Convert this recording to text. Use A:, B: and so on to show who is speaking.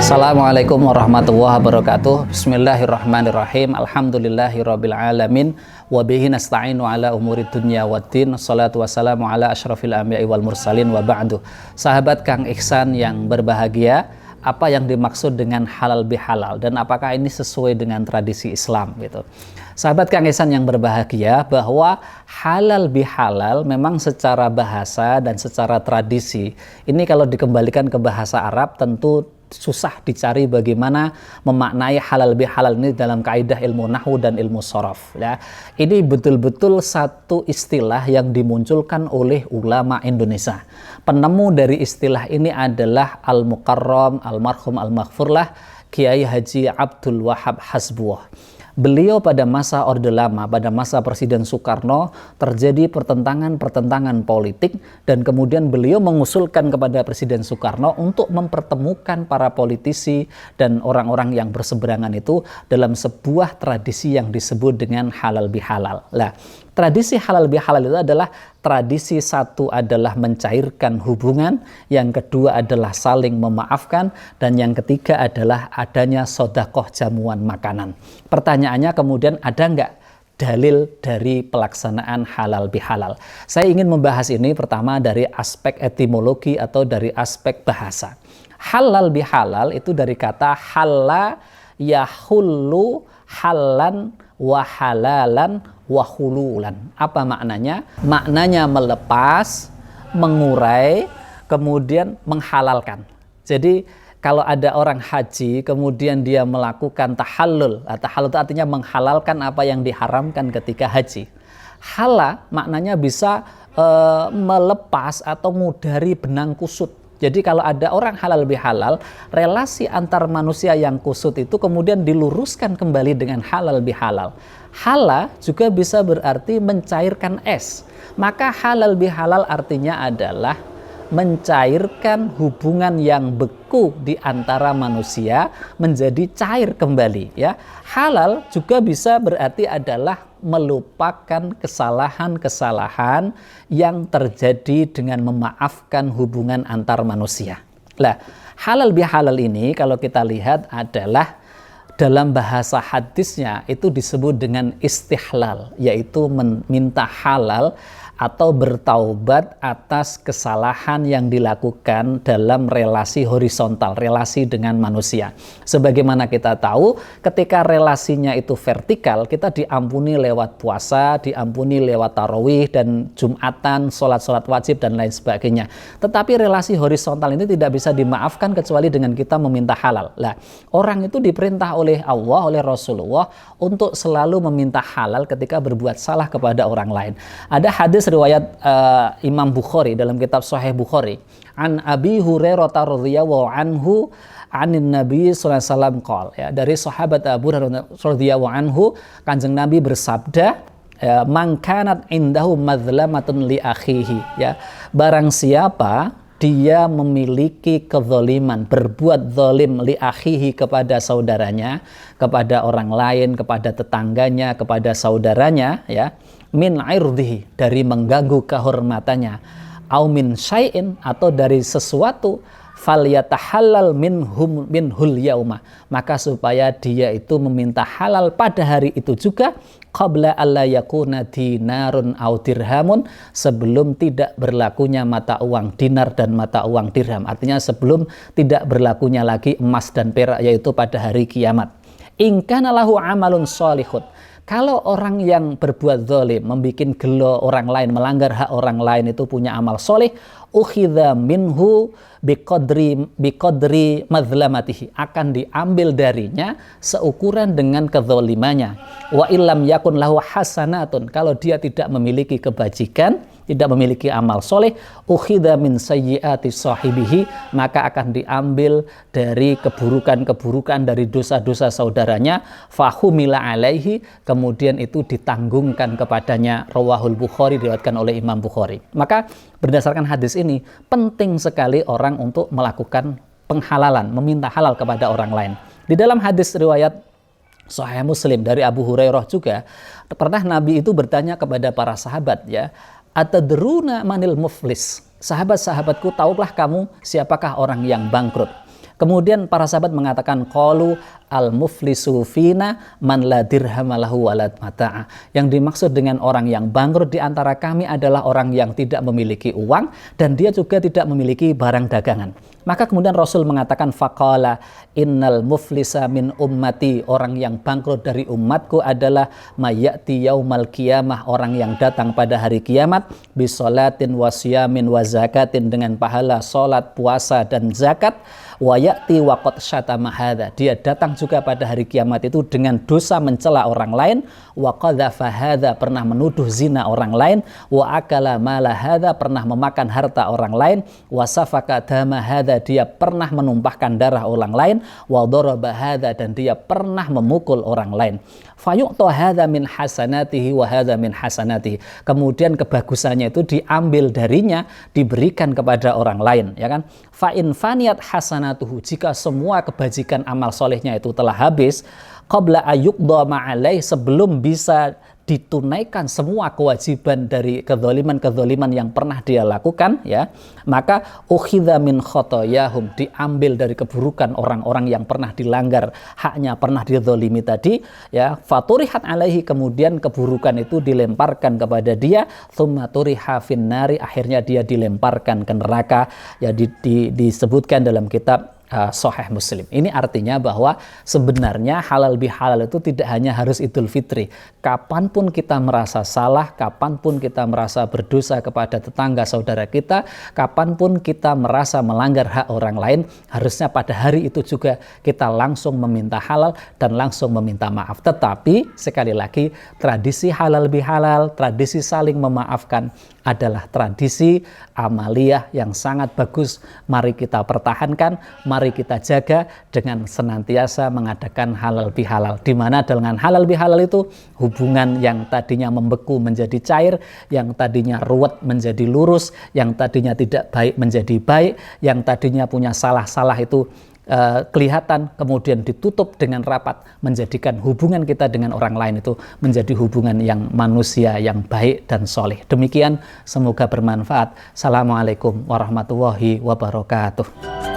A: Assalamualaikum warahmatullahi wabarakatuh. Bismillahirrahmanirrahim. Alhamdulillahirabbil alamin wa bihi nasta'inu ala umuri dunya waddin. Shalatu wassalamu ala asyrafil anbiya'i wal mursalin wa ba'du. Sahabat Kang Ihsan yang berbahagia, apa yang dimaksud dengan halal bihalal dan apakah ini sesuai dengan tradisi Islam gitu. Sahabat Kang Ihsan yang berbahagia, bahwa halal bihalal memang secara bahasa dan secara tradisi ini kalau dikembalikan ke bahasa Arab tentu susah dicari bagaimana memaknai halal bihalal ini dalam kaidah ilmu nahwu dan ilmu shorof ya. Ini betul-betul satu istilah yang dimunculkan oleh ulama Indonesia. Penemu dari istilah ini adalah Al-Mukarram Almarhum Al-Maghfurlah Kiai Haji Abdul Wahab Hasbuah. Beliau pada masa Orde Lama, pada masa Presiden Soekarno terjadi pertentangan politik dan kemudian beliau mengusulkan kepada Presiden Soekarno untuk mempertemukan para politisi dan orang-orang yang berseberangan itu dalam sebuah tradisi yang disebut dengan halal bihalal. Nah, tradisi halal bihalal itu adalah tradisi satu adalah mencairkan hubungan, yang kedua adalah saling memaafkan, dan yang ketiga adalah adanya sedekah jamuan makanan. Pertanyaannya kemudian ada nggak dalil dari pelaksanaan halal bihalal? Saya ingin membahas ini pertama dari aspek etimologi atau dari aspek bahasa. Halal bihalal itu dari kata halla yahullu halan wa halalan wa hululan. Apa maknanya? Maknanya melepas, mengurai, kemudian menghalalkan. Jadi kalau ada orang haji kemudian dia melakukan tahallul. Tahallul itu artinya menghalalkan apa yang diharamkan ketika haji. Hala maknanya bisa melepas atau mengudari benang kusut. Jadi kalau ada orang halal bihalal, relasi antar manusia yang kusut itu kemudian diluruskan kembali dengan halal bihalal. Hala juga bisa berarti mencairkan es. Maka halal bihalal artinya adalah mencairkan hubungan yang beku di antara manusia menjadi cair kembali ya. Halal juga bisa berarti adalah melupakan kesalahan-kesalahan yang terjadi dengan memaafkan hubungan antar manusia. Nah, halal bihalal ini kalau kita lihat adalah dalam bahasa hadisnya itu disebut dengan istihlal, yaitu meminta halal atau bertaubat atas kesalahan yang dilakukan dalam relasi horizontal, relasi dengan manusia. Sebagaimana kita tahu, ketika relasinya itu vertikal, kita diampuni lewat puasa, diampuni lewat tarawih dan jumatan, sholat-sholat wajib dan lain sebagainya. Tetapi relasi horizontal ini tidak bisa dimaafkan kecuali dengan kita meminta halal. Nah, orang itu diperintah oleh Allah, oleh Rasulullah untuk selalu meminta halal ketika berbuat salah kepada orang lain. Ada hadis riwayat Imam Bukhari dalam kitab Sahih Bukhari, an Abi Hurairah radhiyallahu anhu anin Nabi sallallahu alaihi wasallam qol, ya, dari sahabat Abu Hurairah radhiyallahu anhu, Kanjeng Nabi bersabda, man kanat indahu madzlamatun li akhihi, ya, barang siapa dia memiliki kezaliman, berbuat zalim li akhihi kepada saudaranya, kepada orang lain, kepada tetangganya, kepada saudaranya, ya, min irdihi, dari mengganggu kehormatannya, au min syai'in, atau dari sesuatu, falyatahallal minhul yauma, maka supaya dia itu meminta halal pada hari itu juga, qabla alla yakuna dinarun au dirhamun, sebelum tidak berlakunya mata uang dinar dan mata uang dirham. Artinya sebelum tidak berlakunya lagi emas dan perak, yaitu pada hari kiamat. In kana lahu amalun sholihun, kalau orang yang berbuat zalim, membikin gelo orang lain, melanggar hak orang lain itu punya amal soleh, ukhidha minhu biqadri madzlamatihi, akan diambil darinya seukuran dengan kezalimannya. Wa illam yakun lahu hasanatun, kalau dia tidak memiliki kebajikan, tidak memiliki amal soleh, ukhidha min sayyiati sahibihi, maka akan diambil dari keburukan-keburukan, dari dosa-dosa saudaranya, fahumila alaihi, kemudian itu ditanggungkan kepadanya. Rawahul Bukhari, diriwayatkan oleh Imam Bukhari. Maka berdasarkan hadis ini, penting sekali orang untuk melakukan penghalalan, meminta halal kepada orang lain. Di dalam hadis riwayat Sahih Muslim dari Abu Hurairah juga, pernah Nabi itu bertanya kepada para sahabat, ya, atadruna manil muflis, sahabat-sahabatku, tahukah kamu siapakah orang yang bangkrut? Kemudian para sahabat mengatakan qalu al-muflisu fina man la dirhamalahu walad mata'a. Yang dimaksud dengan orang yang bangkrut di antara kami adalah orang yang tidak memiliki uang dan dia juga tidak memiliki barang dagangan. Maka kemudian Rasul mengatakan faqala innal muflisa min ummati, orang yang bangkrut dari umatku adalah mayati yaumal qiyamah, orang yang datang pada hari kiamat bisolatin wasyamin wa zakatin, dengan pahala salat, puasa dan zakat, wa ya'ti wa qad syatama hadza, dia datang juga pada hari kiamat itu dengan dosa mencela orang lain, wa qadzafa hadza, pernah menuduh zina orang lain, wa akala mala hadza, pernah memakan harta orang lain, wa safaka dama hadza, dia pernah menumpahkan darah orang lain, wa daraba hadza, dan dia pernah memukul orang lain. Fayu'ta hadza min hasanatihi wa hadza min hasanatihi, kemudian kebagusannya itu diambil darinya, diberikan kepada orang lain, ya kan? Fa in faniyat hasanatuhu, jika semua kebajikan amal solehnya itu telah habis, qabla ayyuqda ma'alaih, sebelum bisa ditunaikan semua kewajiban dari kezaliman-kezaliman yang pernah dia lakukan, ya, maka ukhidha min khotoyahum, diambil dari keburukan orang-orang yang pernah dilanggar haknya, pernah dizalimi tadi, ya, faturihat alaihi, kemudian keburukan itu dilemparkan kepada dia, thumma turiha finnari, akhirnya dia dilemparkan ke neraka, ya, disebutkan dalam kitab Sahih Muslim. Ini artinya bahwa sebenarnya halal bihalal itu tidak hanya harus Idul Fitri. Kapanpun kita merasa salah, kapanpun kita merasa berdosa kepada tetangga saudara kita, kapanpun kita merasa melanggar hak orang lain, harusnya pada hari itu juga kita langsung meminta halal dan langsung meminta maaf. Tetapi sekali lagi, tradisi halal bihalal, tradisi saling memaafkan adalah tradisi amaliyah yang sangat bagus. Mari kita pertahankan, mari kita jaga dengan senantiasa mengadakan halal bihalal, di mana dengan halal bihalal itu hubungan yang tadinya membeku menjadi cair, yang tadinya ruwet menjadi lurus, yang tadinya tidak baik menjadi baik, yang tadinya punya salah-salah itu kelihatan, kemudian ditutup dengan rapat, menjadikan hubungan kita dengan orang lain itu menjadi hubungan yang manusia yang baik dan soleh. Demikian, semoga bermanfaat. Assalamualaikum warahmatullahi wabarakatuh.